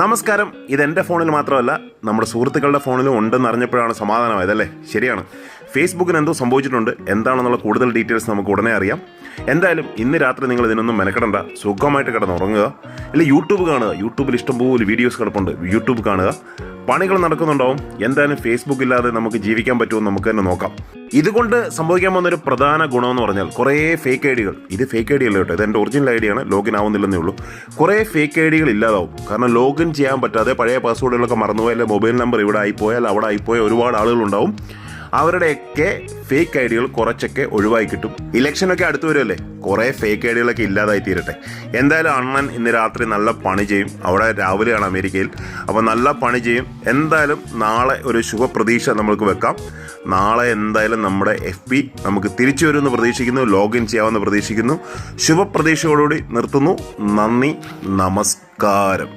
നമസ്കാരം. ഇതെൻ്റെ ഫോണിൽ മാത്രമല്ല, നമ്മുടെ സുഹൃത്തുക്കളുടെ ഫോണിലും ഉണ്ടെന്ന് അറിഞ്ഞപ്പോഴാണ് സമാധാനമായത് അല്ലേ? ശരിയാണ്, ഫേസ്ബുക്കിന് എന്തോ സംഭവിച്ചിട്ടുണ്ട്. എന്താണെന്നുള്ള കൂടുതൽ ഡീറ്റെയിൽസ് നമുക്ക് ഉടനെ അറിയാം. എന്തായാലും ഇന്ന് രാത്രി നിങ്ങൾ ഇതിനൊന്നും മെനക്കെടണ്ട, സുഖമായിട്ട് കിടന്നുറങ്ങുക. ഇല്ല, യൂട്യൂബ് കാണുക. യൂട്യൂബിൽ ഇഷ്ടംപോലെ വീഡിയോസ് കിടപ്പുണ്ട്, യൂട്യൂബ് കാണുക. പണികൾ നടക്കുന്നുണ്ടാവും. എന്തായാലും ഫേസ്ബുക്ക് ഇല്ലാതെ നമുക്ക് ജീവിക്കാൻ പറ്റുമെന്ന് നമുക്ക് തന്നെ നോക്കാം. ഇതുകൊണ്ട് സംഭവിക്കാൻ പോകുന്നൊരു പ്രധാന ഗുണമെന്ന് പറഞ്ഞാൽ കുറേ ഫേക്ക് ഐ ഡികൾ, ഇത് ഫേക്ക് ഐ ഡി അല്ല കേട്ടോ, ഇത് എൻ്റെ ഒറിജിനൽ ഐ ഡിയാണ്, ലോഗിൻ ആവുന്നില്ലെന്നേ ഉള്ളൂ. കുറേ ഫേക്ക് ഐ ഡികൾ ഇല്ലാതാവും. കാരണം ലോഗിൻ ചെയ്യാൻ പറ്റാതെ പഴയ പാസ്വേഡുകളൊക്കെ മറന്നുപോയാൽ, അല്ലെങ്കിൽ മൊബൈൽ നമ്പർ ഇവിടെ ആയിപ്പോയാൽ അവിടെ ആയിപ്പോയ ഒരുപാട് ആളുകളുണ്ടാവും. അവരുടെയൊക്കെ ഫേക്ക് ഐ ഡികൾ കുറച്ചൊക്കെ ഒഴിവായി കിട്ടും. ഇലക്ഷനൊക്കെ അടുത്ത് വരുമല്ലേ, കുറേ ഫേക്ക് ഐ ഡികളൊക്കെ ഇല്ലാതായി തീരട്ടെ. എന്തായാലും അണ്ണൻ ഇന്ന് രാത്രി നല്ല പണി ചെയ്യും. അവിടെ രാവിലെയാണ് അമേരിക്കയിൽ, അപ്പോൾ നല്ല പണി ചെയ്യും. എന്തായാലും നാളെ ഒരു ശുഭപ്രതീക്ഷ നമ്മൾക്ക് വെക്കാം. നാളെ എന്തായാലും നമ്മുടെ FB നമുക്ക് തിരിച്ചു വരുമെന്ന് പ്രതീക്ഷിക്കുന്നു, ലോഗിൻ ചെയ്യാമെന്ന് പ്രതീക്ഷിക്കുന്നു. ശുഭപ്രതീക്ഷയോടുകൂടി നിർത്തുന്നു. നന്ദി, നമസ്കാരം.